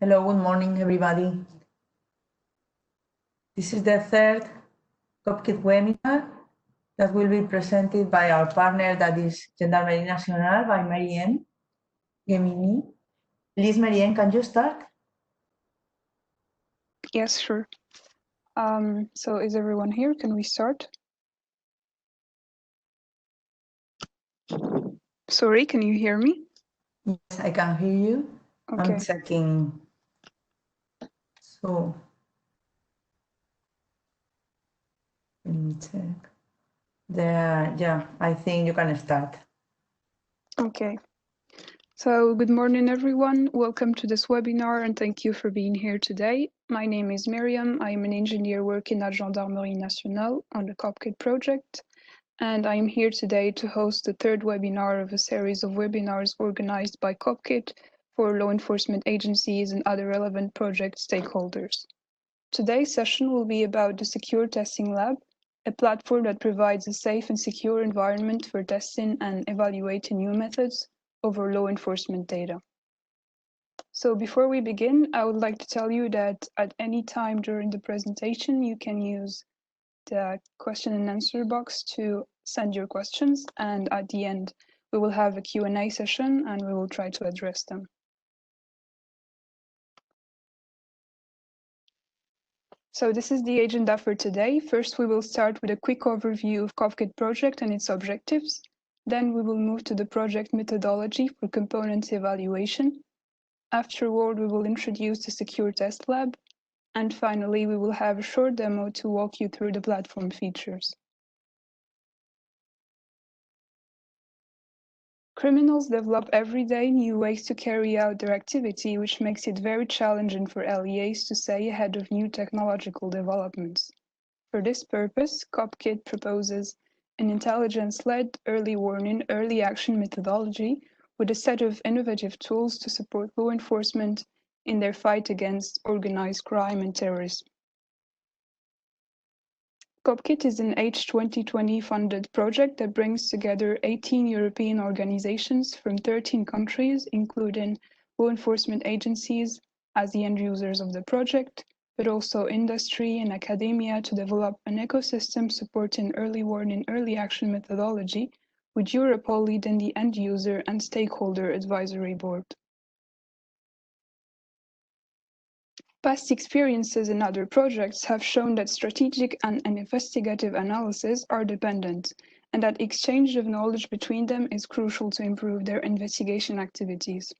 Hello, good morning, everybody. This is the third COPKIT webinar that will be presented by our partner, that is Gendarmerie Nationale, by Marianne Gemini. Please, Marianne, can you start? Yes, sure. So is everyone here? Can we start? Sorry, can you hear me? Yes, I can hear you. Okay. I'm checking. So, let me check. There, yeah, I think you can start. Okay. So good morning, everyone. Welcome to this webinar and thank you for being here today. My name is Miriam. I am an engineer working at Gendarmerie Nationale on the COPKIT project. And I am here today to host the third webinar of a series of webinars organized by COPKIT for law enforcement agencies and other relevant project stakeholders. Today's session will be about the Secure Testing Lab, a platform that provides a safe and secure environment for testing and evaluating new methods over law enforcement data. So before we begin, I would like to tell you that at any time during the presentation, you can use the question and answer box to send your questions, and at the end, we will have a Q&A session and we will try to address them. So this is the agenda for today. First, we will start with a quick overview of COPKIT project and its objectives. Then we will move to the project methodology for components evaluation. Afterward, we will introduce the Secure Test Lab. And finally, we will have a short demo to walk you through the platform features. Criminals develop every day new ways to carry out their activity, which makes it very challenging for LEAs to stay ahead of new technological developments. For this purpose, COPKIT proposes an intelligence-led early warning, early action methodology with a set of innovative tools to support law enforcement in their fight against organized crime and terrorism. COPKIT is an H2020 funded project that brings together 18 European organizations from 13 countries, including law enforcement agencies as the end users of the project, but also industry and academia to develop an ecosystem supporting early warning, early action methodology, with Europol leading the end user and stakeholder advisory board. Past experiences in other projects have shown that strategic and investigative analysis are dependent, and that exchange of knowledge between them is crucial to improve their investigation activities.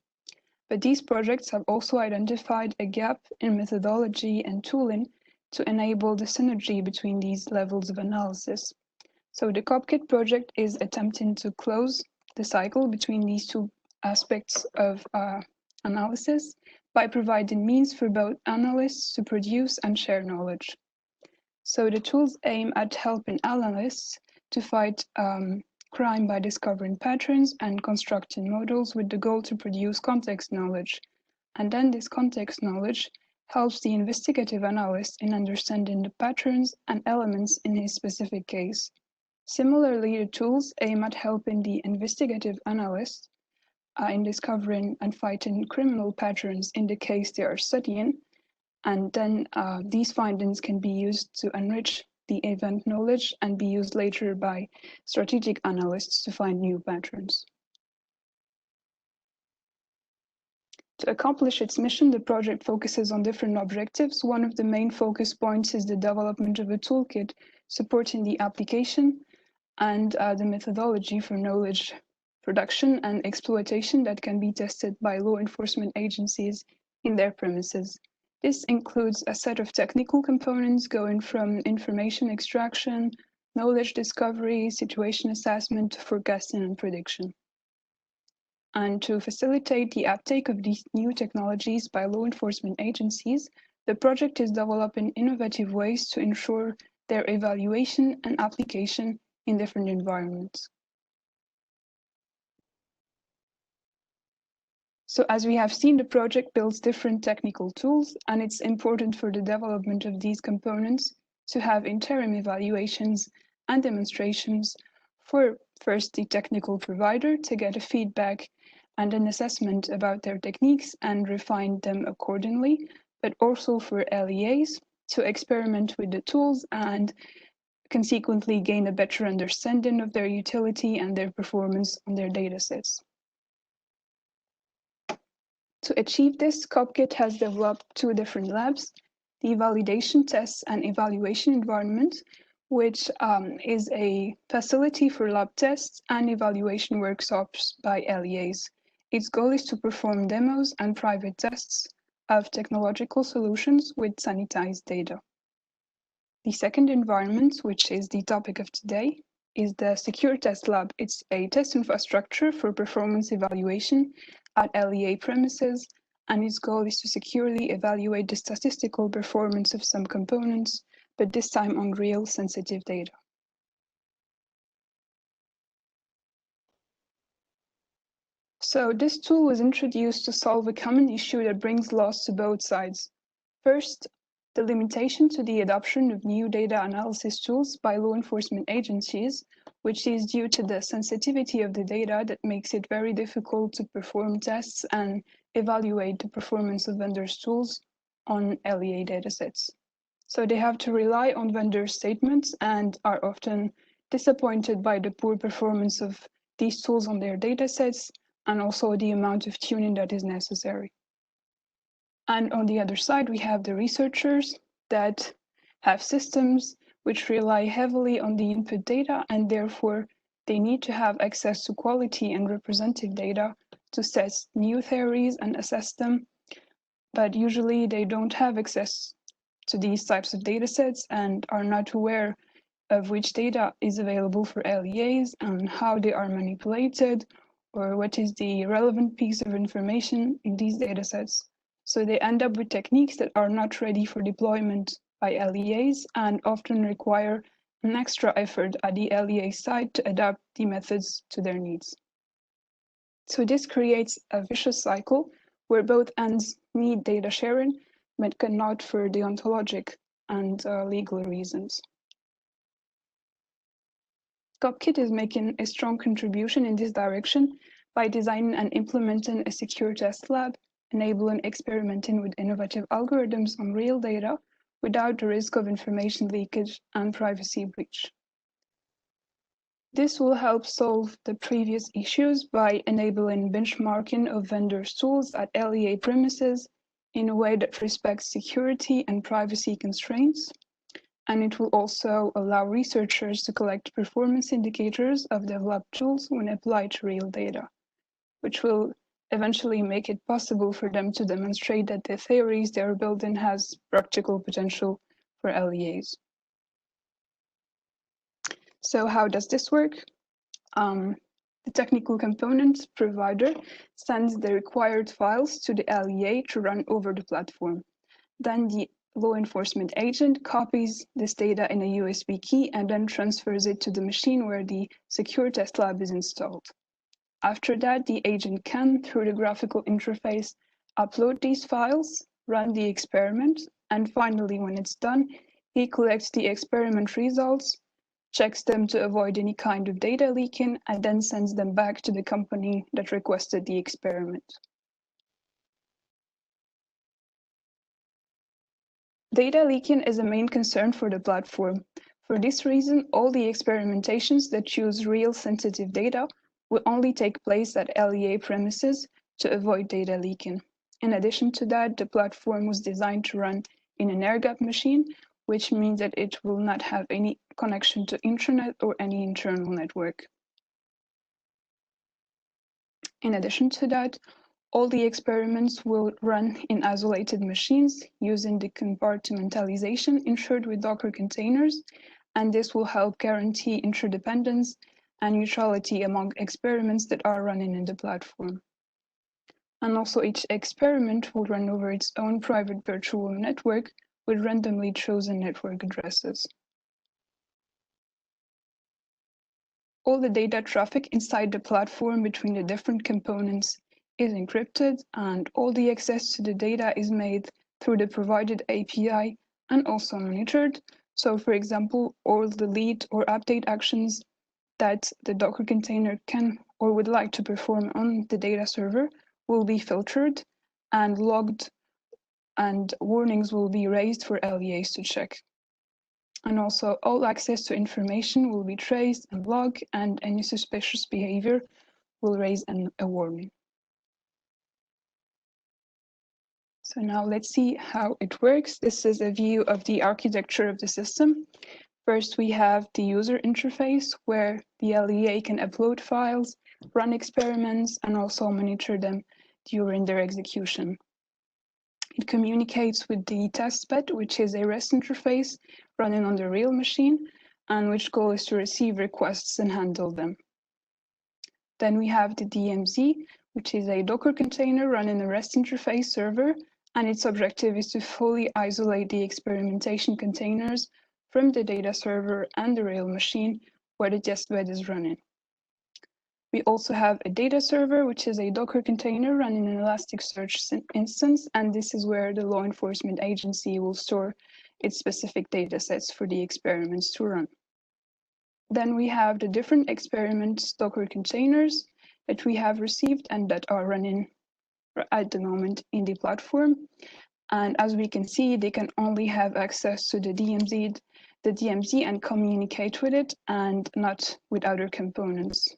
But these projects have also identified a gap in methodology and tooling to enable the synergy between these levels of analysis. So the COPKIT project is attempting to close the cycle between these two aspects of analysis by providing means for both analysts to produce and share knowledge. So the tools aim at helping analysts to fight crime by discovering patterns and constructing models with the goal to produce context knowledge. And then this context knowledge helps the investigative analyst in understanding the patterns and elements in his specific case. Similarly, the tools aim at helping the investigative analyst in discovering and fighting criminal patterns in the case they are studying, and then these findings can be used to enrich the event knowledge and be used later by strategic analysts to find new patterns. To accomplish its mission, the project focuses on different objectives. One of the main focus points is the development of a toolkit supporting the application and the methodology for knowledge production and exploitation that can be tested by law enforcement agencies in their premises. This includes a set of technical components going from information extraction, knowledge discovery, situation assessment, forecasting and prediction. And to facilitate the uptake of these new technologies by law enforcement agencies, the project is developing innovative ways to ensure their evaluation and application in different environments. So as we have seen, the project builds different technical tools, and it's important for the development of these components to have interim evaluations and demonstrations for first the technical provider to get a feedback and an assessment about their techniques and refine them accordingly, but also for LEAs to experiment with the tools and consequently gain a better understanding of their utility and their performance on their datasets. To achieve this, COPKIT has developed two different labs, the validation tests and evaluation environment, which is a facility for lab tests and evaluation workshops by LEAs. Its goal is to perform demos and private tests of technological solutions with sanitized data. The second environment, which is the topic of today, is the Secure Test Lab. It's a test infrastructure for performance evaluation at LEA premises, and its goal is to securely evaluate the statistical performance of some components, but this time on real sensitive data. So this tool was introduced to solve a common issue that brings loss to both sides. First, the limitation to the adoption of new data analysis tools by law enforcement agencies, which is due to the sensitivity of the data that makes it very difficult to perform tests and evaluate the performance of vendors' tools on LEA datasets. So they have to rely on vendor statements and are often disappointed by the poor performance of these tools on their datasets and also the amount of tuning that is necessary. And on the other side, we have the researchers that have systems which rely heavily on the input data, and therefore they need to have access to quality and representative data to test new theories and assess them. But usually they don't have access to these types of data sets and are not aware of which data is available for LEAs and how they are manipulated, or what is the relevant piece of information in these data sets. So they end up with techniques that are not ready for deployment by LEAs and often require an extra effort at the LEA side to adapt the methods to their needs. So this creates a vicious cycle where both ends need data sharing, but cannot for deontologic and legal reasons. COPKIT is making a strong contribution in this direction by designing and implementing a secure test lab, enabling experimenting with innovative algorithms on real data without the risk of information leakage and privacy breach. This will help solve the previous issues by enabling benchmarking of vendors' tools at LEA premises in a way that respects security and privacy constraints. And it will also allow researchers to collect performance indicators of developed tools when applied to real data, which will eventually make it possible for them to demonstrate that the theories they are building has practical potential for LEAs. So how does this work? The technical component provider sends the required files to the LEA to run over the platform. Then the law enforcement agent copies this data in a USB key and then transfers it to the machine where the secure test lab is installed. After that, the agent can, through the graphical interface, upload these files, run the experiment, and finally, when it's done, he collects the experiment results, checks them to avoid any kind of data leaking, and then sends them back to the company that requested the experiment. Data leaking is a main concern for the platform. For this reason, all the experimentations that use real sensitive data will only take place at LEA premises to avoid data leaking. In addition to that, the platform was designed to run in an air-gapped machine, which means that it will not have any connection to intranet or any internal network. In addition to that, all the experiments will run in isolated machines using the compartmentalization ensured with Docker containers, and this will help guarantee interdependence and neutrality among experiments that are running in the platform. And also each experiment will run over its own private virtual network with randomly chosen network addresses. All the data traffic inside the platform between the different components is encrypted, and all the access to the data is made through the provided API and also monitored. So for example, all the delete or update actions that the Docker container can or would like to perform on the data server will be filtered and logged, and warnings will be raised for LEAs to check. And also all access to information will be traced and logged, and any suspicious behavior will raise a warning. So now let's see how it works. This is a view of the architecture of the system. First, we have the user interface where the LEA can upload files, run experiments, and also monitor them during their execution. It communicates with the testbed, which is a REST interface running on the real machine, and which goal is to receive requests and handle them. Then we have the DMZ, which is a Docker container running a REST interface server, and its objective is to fully isolate the experimentation containers from the data server and the real machine where the testbed is running. We also have a data server, which is a Docker container running an Elasticsearch instance, and this is where the law enforcement agency will store its specific data sets for the experiments to run. Then we have the different experiments Docker containers that we have received and that are running at the moment in the platform. And as we can see, they can only have access to the DMZ and communicate with it, and not with other components.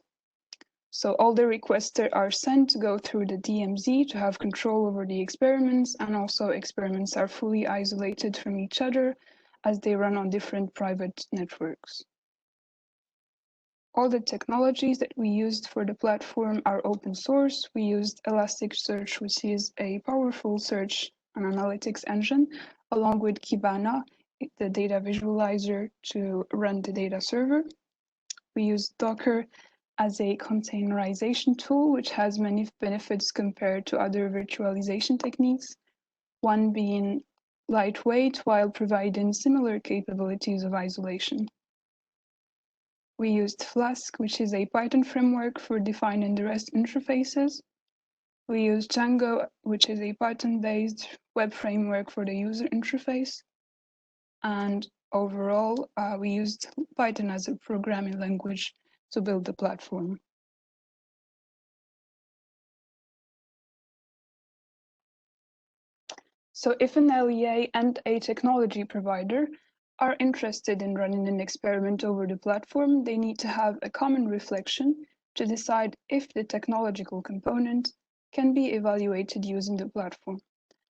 So all the requests that are sent go through the DMZ to have control over the experiments, and also experiments are fully isolated from each other as they run on different private networks. All the technologies that we used for the platform are open source. We used Elasticsearch, which is a powerful search and analytics engine, along with Kibana, the data visualizer, to run the data server. We used Docker as a containerization tool, which has many benefits compared to other virtualization techniques, one being lightweight while providing similar capabilities of isolation. We used Flask, which is a Python framework for defining the REST interfaces. We used Django, which is a Python-based web framework for the user interface. And overall, we used Python as a programming language to build the platform. So if an LEA and a technology provider are interested in running an experiment over the platform, they need to have a common reflection to decide if the technological component can be evaluated using the platform.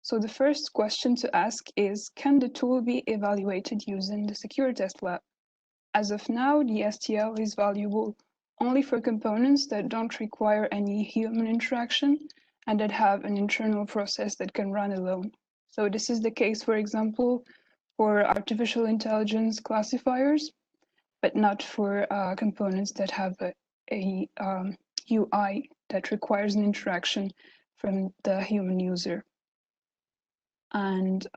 So the first question to ask is, can the tool be evaluated using the Secure Test Lab? As of now, the STL is valuable only for components that don't require any human interaction and that have an internal process that can run alone. So this is the case, for example, for artificial intelligence classifiers, but not for components that have a UI that requires an interaction from the human user. And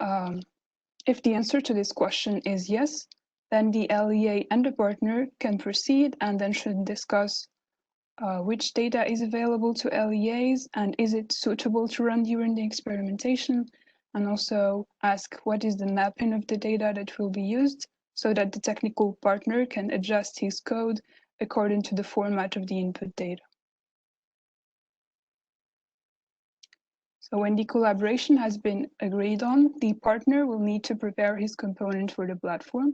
if the answer to this question is yes, then the LEA and the partner can proceed and then should discuss which data is available to LEAs and is it suitable to run during the experimentation, and also ask what is the mapping of the data that will be used so that the technical partner can adjust his code according to the format of the input data. So when the collaboration has been agreed on, the partner will need to prepare his component for the platform.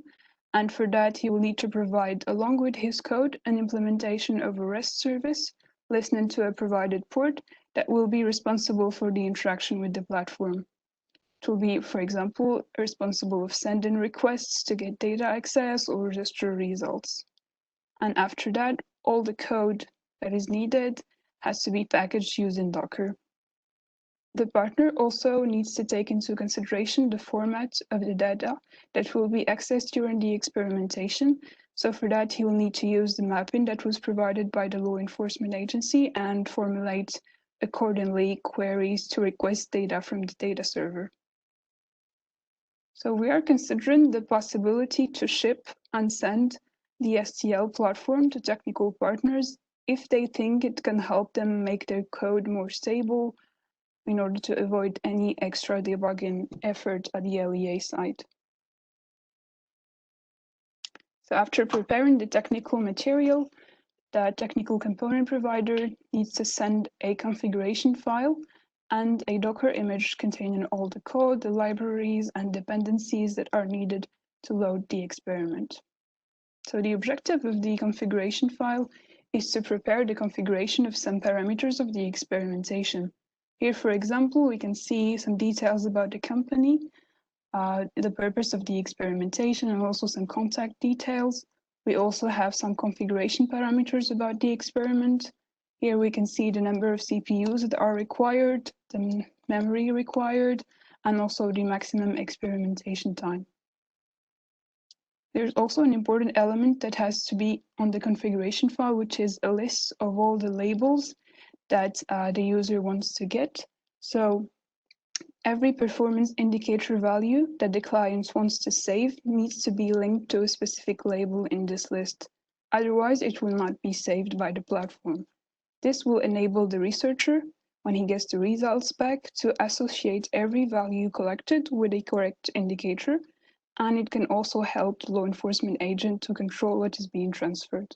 And for that, he will need to provide, along with his code, an implementation of a REST service, listening to a provided port that will be responsible for the interaction with the platform. It will be, for example, responsible of sending requests to get data access or register results. And after that, all the code that is needed has to be packaged using Docker. The partner also needs to take into consideration the format of the data that will be accessed during the experimentation. So for that, he will need to use the mapping that was provided by the law enforcement agency and formulate accordingly queries to request data from the data server. So we are considering the possibility to ship and send the STL platform to technical partners if they think it can help them make their code more stable in order to avoid any extra debugging effort at the LEA side. So after preparing the technical material, the technical component provider needs to send a configuration file and a Docker image containing all the code, the libraries, and dependencies that are needed to load the experiment. So the objective of the configuration file is to prepare the configuration of some parameters of the experimentation. Here, for example, we can see some details about the company, the purpose of the experimentation, and also some contact details. We also have some configuration parameters about the experiment. Here we can see the number of CPUs that are required, the memory required, and also the maximum experimentation time. There's also an important element that has to be on the configuration file, which is a list of all the labels that the user wants to get. So every performance indicator value that the client wants to save needs to be linked to a specific label in this list. Otherwise, it will not be saved by the platform. This will enable the researcher, when he gets the results back, to associate every value collected with a correct indicator, and it can also help the law enforcement agent to control what is being transferred.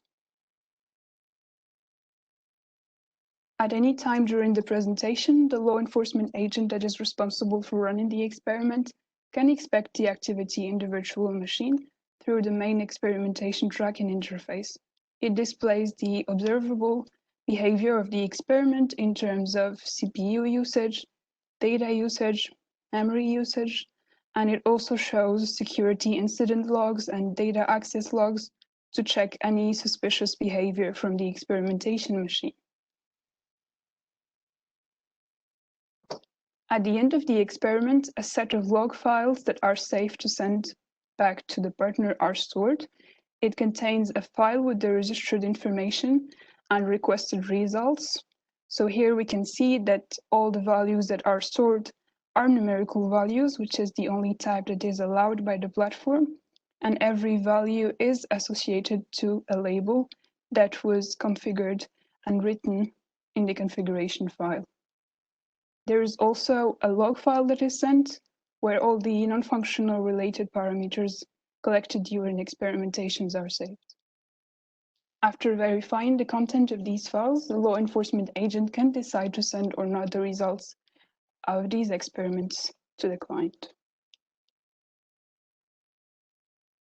At any time during the presentation, the law enforcement agent that is responsible for running the experiment can inspect the activity in the virtual machine through the main experimentation tracking interface. It displays the observable behavior of the experiment in terms of CPU usage, data usage, memory usage, and it also shows security incident logs and data access logs to check any suspicious behavior from the experimentation machine. At the end of the experiment, a set of log files that are safe to send back to the partner are stored. It contains a file with the registered information and requested results. So here we can see that all the values that are stored are numerical values, which is the only type that is allowed by the platform. And every value is associated to a label that was configured and written in the configuration file. There is also a log file that is sent where all the non-functional related parameters collected during experimentations are saved. After verifying the content of these files, the law enforcement agent can decide to send or not the results of these experiments to the client.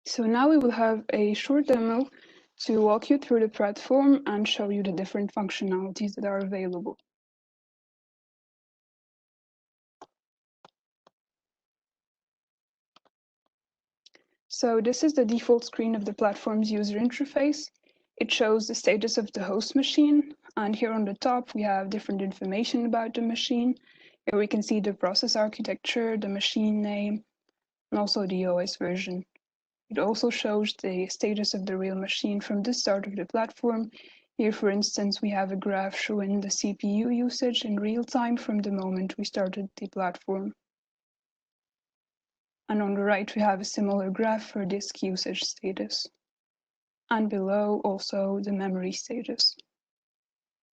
So now we will have a short demo to walk you through the platform and show you the different functionalities that are available. So this is the default screen of the platform's user interface. It shows the status of the host machine, and here on the top we have different information about the machine. Here we can see the process architecture, the machine name, and also the OS version. It also shows the status of the real machine from the start of the platform. Here, for instance, we have a graph showing the CPU usage in real time from the moment we started the platform. And on the right, we have a similar graph for disk usage status. And below, also the memory status.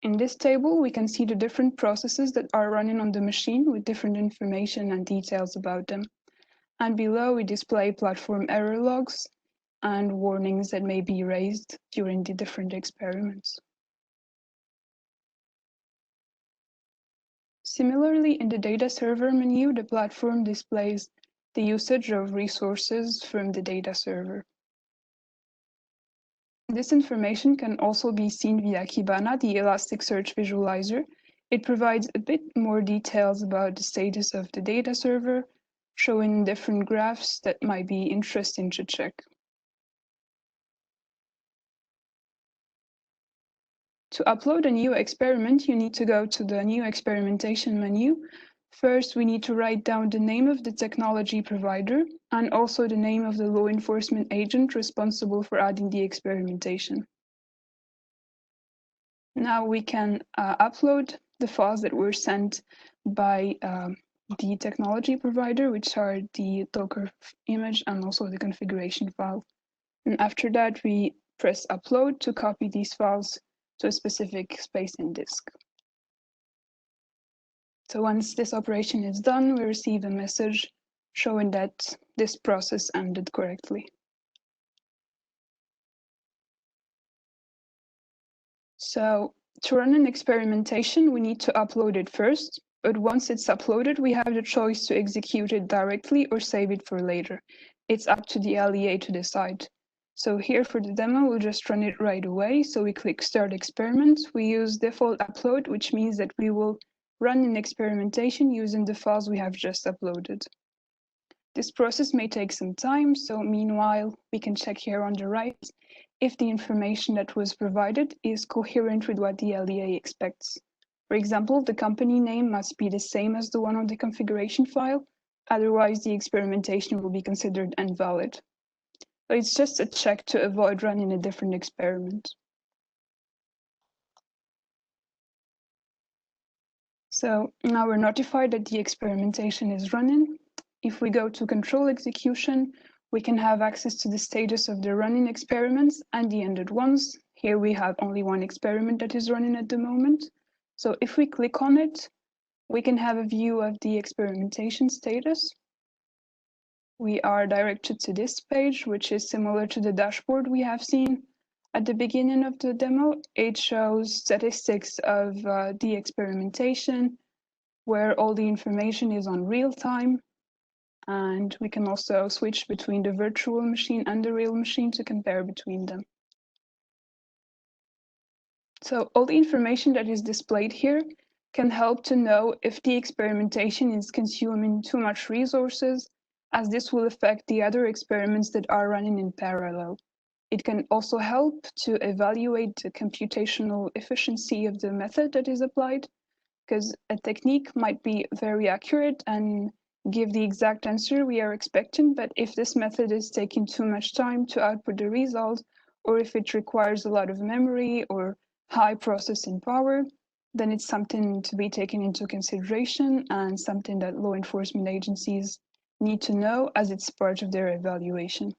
In this table, we can see the different processes that are running on the machine with different information and details about them. And below, we display platform error logs and warnings that may be raised during the different experiments. Similarly, in the data server menu, the platform displays the usage of resources from the data server. This information can also be seen via Kibana, the Elasticsearch visualizer. It provides a bit more details about the status of the data server, showing different graphs that might be interesting to check. To upload a new experiment, you need to go to the New Experimentation menu. First, we need to write down the name of the technology provider and also the name of the law enforcement agent responsible for adding the experimentation. Now we can upload the files that were sent by the technology provider, which are the Docker image and also the configuration file. And after that, we press upload to copy these files to a specific space in disk. So once this operation is done, we receive a message showing that this process ended correctly. So to run an experimentation, we need to upload it first, but once it's uploaded, we have the choice to execute it directly or save it for later. It's up to the LEA to decide. So here for the demo, we'll just run it right away. So we click Start Experiment. We use default upload, which means that we will run an experimentation using the files we have just uploaded. This process may take some time, so meanwhile, we can check here on the right if the information that was provided is coherent with what the LEA expects. For example, the company name must be the same as the one on the configuration file, otherwise the experimentation will be considered invalid. So it's just a check to avoid running a different experiment. So now we're notified that the experimentation is running. If we go to control execution, we can have access to the status of the running experiments and the ended ones. Here we have only one experiment that is running at the moment. So if we click on it, we can have a view of the experimentation status. We are directed to this page, which is similar to the dashboard we have seen at the beginning of the demo. It shows statistics of the experimentation, where all the information is on real time. And we can also switch between the virtual machine and the real machine to compare between them. So all the information that is displayed here can help to know if the experimentation is consuming too much resources, as this will affect the other experiments that are running in parallel. It can also help to evaluate the computational efficiency of the method that is applied, because a technique might be very accurate and give the exact answer we are expecting, but if this method is taking too much time to output the result, or if it requires a lot of memory or high processing power, then it's something to be taken into consideration and something that law enforcement agencies need to know as it's part of their evaluation.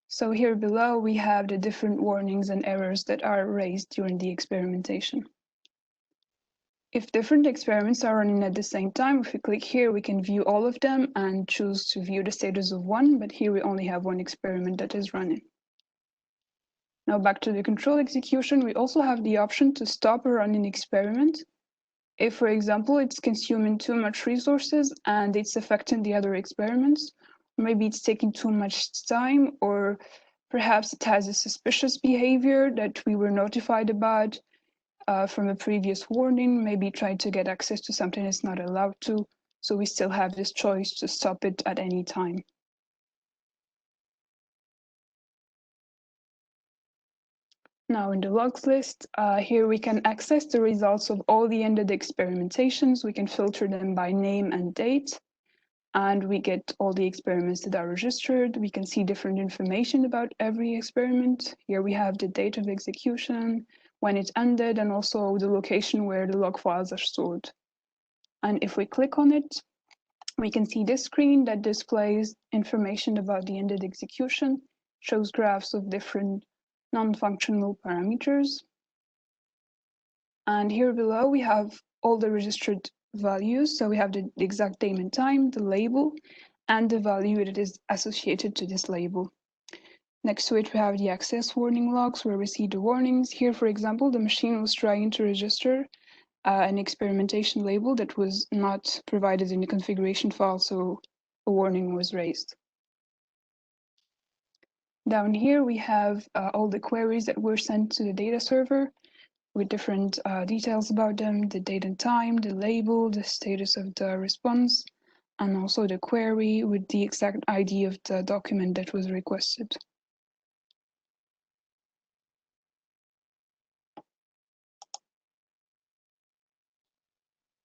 So here below, we have the different warnings and errors that are raised during the experimentation. If different experiments are running at the same time, if we click here, we can view all of them and choose to view the status of one, but here we only have one experiment that is running. Now back to the control execution, we also have the option to stop a running experiment. If, for example, it's consuming too much resources and it's affecting the other experiments, maybe it's taking too much time, or perhaps it has a suspicious behavior that we were notified about from a previous warning, maybe trying to get access to something it's not allowed to. So we still have this choice to stop it at any time. Now in the logs list, here we can access the results of all the ended experimentations. We can filter them by name and date, and we get all the experiments that are registered. We can see different information about every experiment. Here we have the date of execution, when it ended, and also the location where the log files are stored. And if we click on it, we can see this screen that displays information about the ended execution, shows graphs of different non-functional parameters. And here below, we have all the registered values. So we have the exact date and time, the label, and the value that is associated to this label. Next to it, we have the access warning logs where we see the warnings. Here, for example, the machine was trying to register an experimentation label that was not provided in the configuration file, so a warning was raised. Down here, we have all the queries that were sent to the data server with different details about them, the date and time, the label, the status of the response, and also the query with the exact ID of the document that was requested.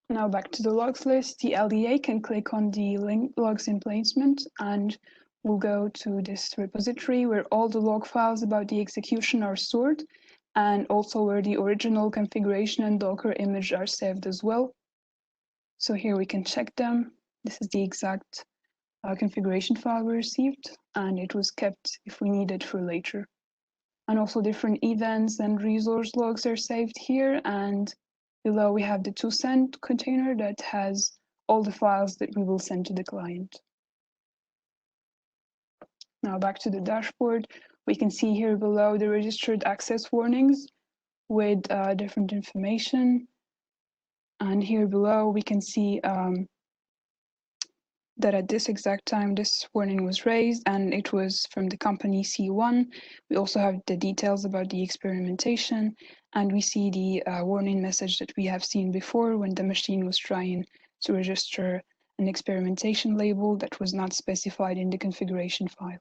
Now back to the logs list, the LEA can click on the link logs emplacement and we'll go to this repository where all the log files about the execution are stored, and also where the original configuration and Docker image are saved as well. So here we can check them. This is the exact configuration file we received, and it was kept if we need it for later. And also different events and resource logs are saved here, and below we have the to-send container that has all the files that we will send to the client. Now back to the dashboard, We can see here below the registered access warnings with different information. And here below, we can see that at this exact time, this warning was raised, and it was from the company C1. We also have the details about the experimentation, and we see the warning message that we have seen before when the machine was trying to register an experimentation label that was not specified in the configuration file.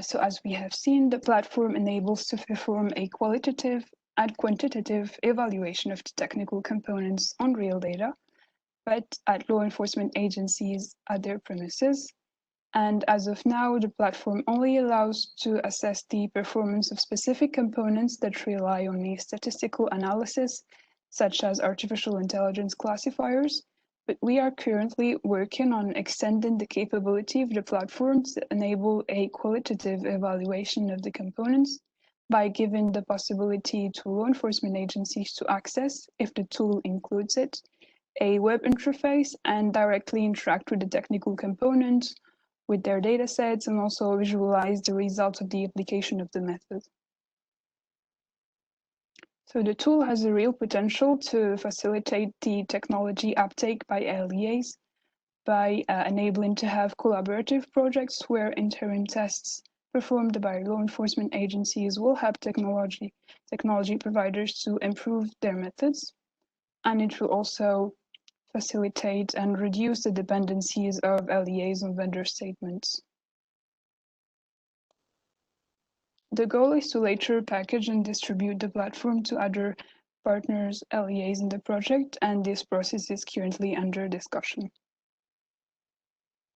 So as we have seen, the platform enables to perform a qualitative and quantitative evaluation of the technical components on real data, but at law enforcement agencies at their premises. And as of now, the platform only allows to assess the performance of specific components that rely on a statistical analysis, such as artificial intelligence classifiers. But we are currently working on extending the capability of the platform to enable a qualitative evaluation of the components by giving the possibility to law enforcement agencies to access, if the tool includes it, a web interface and directly interact with the technical components with their data sets and also visualize the results of the application of the method. So the tool has a real potential to facilitate the technology uptake by LEAs by enabling to have collaborative projects where interim tests performed by law enforcement agencies will help technology providers to improve their methods. And it will also facilitate and reduce the dependencies of LEAs on vendor statements. The goal is to later package and distribute the platform to other partners, LEAs in the project, and this process is currently under discussion.